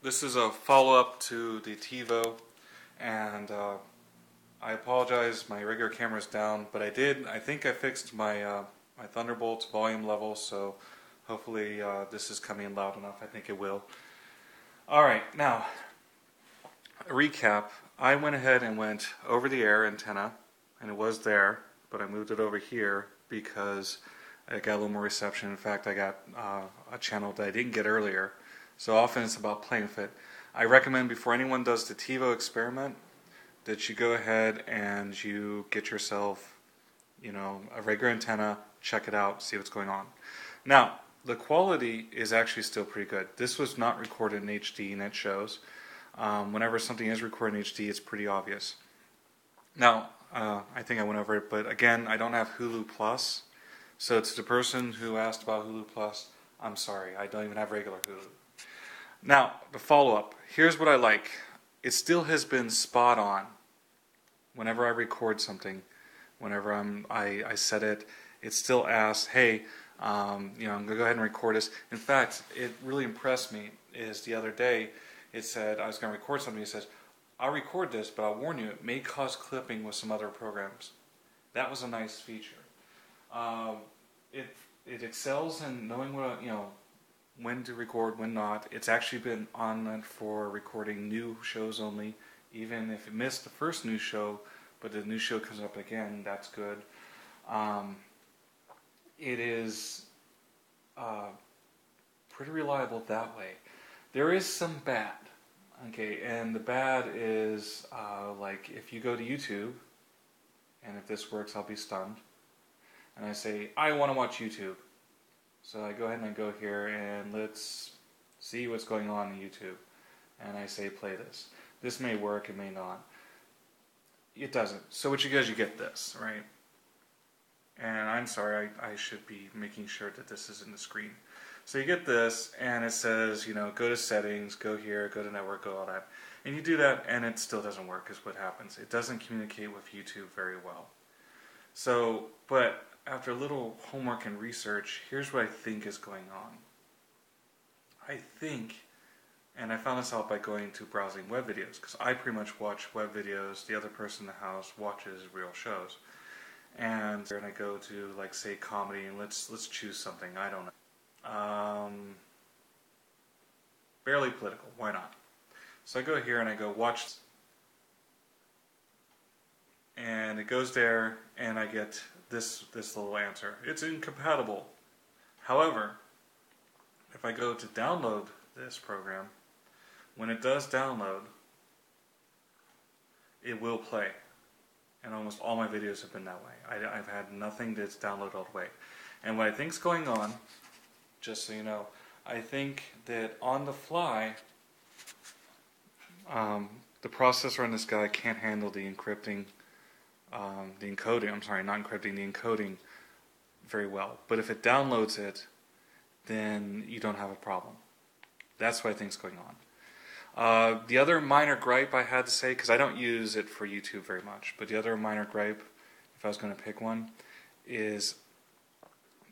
This is a follow-up to the Tivo, and I apologize, my regular camera's down, but I think I fixed my my Thunderbolt's volume level, so hopefully this is coming in loud enough. I think it will. Alright, now, a recap. I went ahead and went over the air antenna, and it was there, but I moved it over here because I got a little more reception. In fact, I got a channel that I didn't get earlier. So often it's about playing with it. I recommend before anyone does the Tivo experiment that you go ahead and you get yourself, a regular antenna, check it out, see what's going on. Now, the quality is actually still pretty good. This was not recorded in HD, and it shows. Whenever something is recorded in HD, it's pretty obvious. Now, I think I went over it, but again, I don't have Hulu Plus. So to the person who asked about Hulu Plus, I'm sorry, I don't even have regular Hulu. Now, the follow-up. Here's what I like. It still has been spot on. Whenever I record something, whenever I set it, it still asks, hey, I'm going to go ahead and record this. In fact, it really impressed me is the other day, it said, I was going to record something, it says, I'll record this, but I'll warn you, it may cause clipping with some other programs. That was a nice feature. It excels in knowing what, when to record, when not. It's actually been on for recording new shows only. Even if it missed the first new show, but the new show comes up again, that's good. It is pretty reliable that way. There is some bad, okay, and the bad is like if you go to YouTube, and if this works, I'll be stunned, and I say, I want to watch YouTube. So I go ahead and I go here and let's see what's going on in YouTube. And I say play this. This may work, it may not. It doesn't. So what you get this, right? And I'm sorry, I should be making sure that this is in the screen. So you get this and it says, go to settings, go here, go to network, go all that. And you do that and it still doesn't work is what happens. It doesn't communicate with YouTube very well. So, but after a little homework and research, here's what I think is going on. I think, and I found this out by going to browsing web videos, because I pretty much watch web videos, the other person in the house watches real shows. And I go to, like, say, comedy, and let's choose something, I don't know. Barely political, why not? So I go here and I go watch, and it goes there, and I get this little answer. It's incompatible. However, if I go to download this program, when it does download, it will play. And almost all my videos have been that way. I've had nothing that's downloaded all the way. And what I think's going on, just so you know, I think that on the fly, the processor on this guy can't handle the encoding, the encoding very well. But if it downloads it, then you don't have a problem. That's what I think is going on. The other minor gripe I had to say, because I don't use it for YouTube very much, but the other minor gripe, if I was going to pick one, is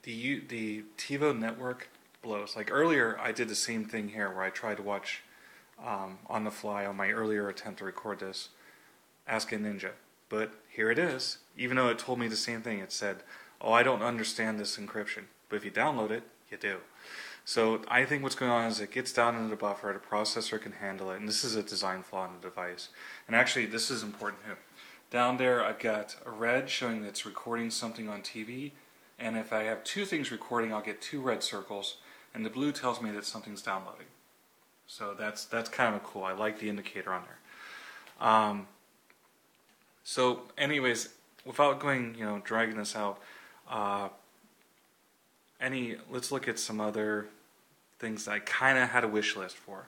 the Tivo network blows. Like earlier, I did the same thing here, where I tried to watch on the fly on my earlier attempt to record this, Ask a Ninja. But here it is. Even though it told me the same thing, it said, oh, I don't understand this encryption. But if you download it, you do. So I think what's going on is it gets down into the buffer, the processor can handle it, and this is a design flaw in the device. And actually, this is important here. Down there, I've got a red showing that it's recording something on TV, and if I have two things recording, I'll get two red circles, and the blue tells me that something's downloading. So that's kind of cool. I like the indicator on there. So anyways, without going, dragging this out, let's look at some other things that I kind of had a wish list for.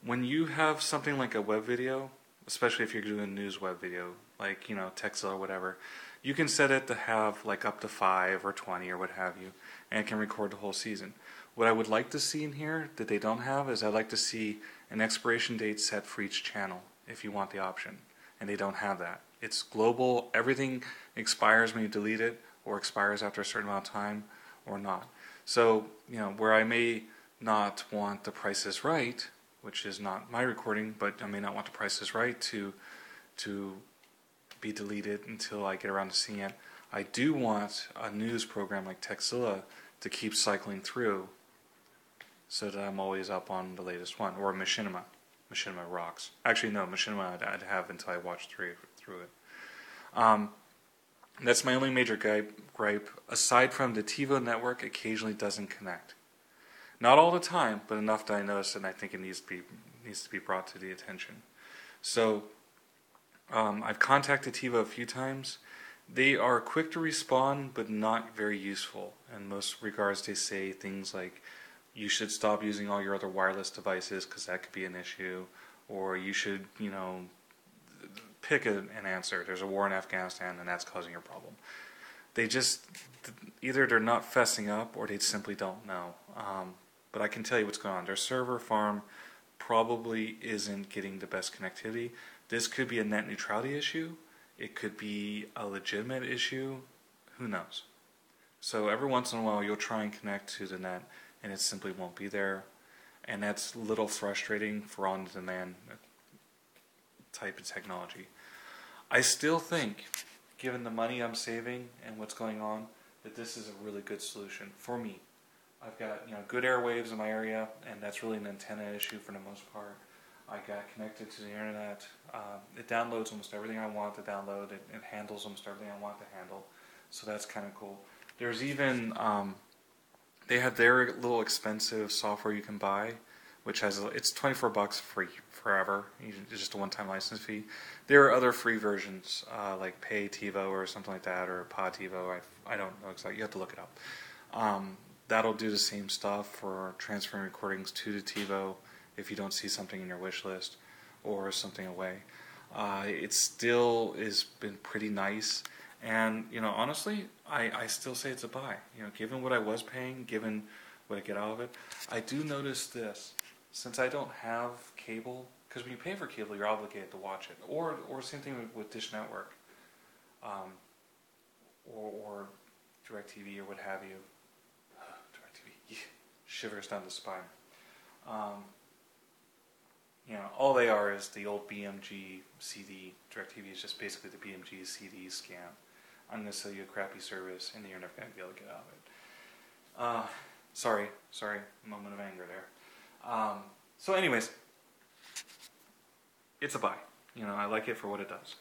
When you have something like a web video, especially if you're doing a news web video, like, Texel or whatever, you can set it to have like up to 5 or 20 or what have you, and it can record the whole season. What I would like to see in here that they don't have is I'd like to see an expiration date set for each channel if you want the option, and they don't have that. It's global, everything expires when you delete it, or expires after a certain amount of time, or not. So, where I may not want The Price is Right, which is not my recording, but I may not want The Price is Right to be deleted until I get around to seeing it. I do want a news program like Texilla to keep cycling through so that I'm always up on the latest one. Or Machinima. Machinima rocks. Actually, no, Machinima I'd have until I watched through it. That's my only major gripe. Aside from the Tivo network, occasionally doesn't connect. Not all the time, but enough that I notice it, and I think it needs to be brought to the attention. So I've contacted Tivo a few times. They are quick to respond, but not very useful. In most regards, they say things like, you should stop using all your other wireless devices because that could be an issue, or you should, pick an answer. There's a war in Afghanistan, and that's causing your problem. They just, either they're not fessing up, or they simply don't know. But I can tell you what's going on. Their server farm probably isn't getting the best connectivity. This could be a net neutrality issue. It could be a legitimate issue. Who knows? So every once in a while you'll try and connect to the net and it simply won't be there. And that's a little frustrating for on-demand type of technology. I still think, given the money I'm saving and what's going on, that this is a really good solution for me. I've got good airwaves in my area, and that's really an antenna issue for the most part. I got connected to the internet. It downloads almost everything I want to download. It handles almost everything I want to handle. So that's kind of cool. There's even, they have their little expensive software you can buy, which has, it's $24 free forever. It's just a one-time license fee. There are other free versions, like Pay Tivo or something like that, or Pod Tivo. I don't know exactly. You have to look it up. That'll do the same stuff for transferring recordings to the Tivo if you don't see something in your wish list or something away. It still has been pretty nice, and honestly, I still say it's a buy. Given what I was paying, given what I get out of it, I do notice this. Since I don't have cable, because when you pay for cable, you're obligated to watch it, or same thing with Dish Network, or DirecTV or what have you. DirecTV shivers down the spine. All they are is the old BMG CD. DirecTV is just basically the BMG CD scan. I'm going to sell you a crappy service, and you're never going to be able to get out of it. Sorry, moment of anger there. So anyways, it's a buy. I like it for what it does.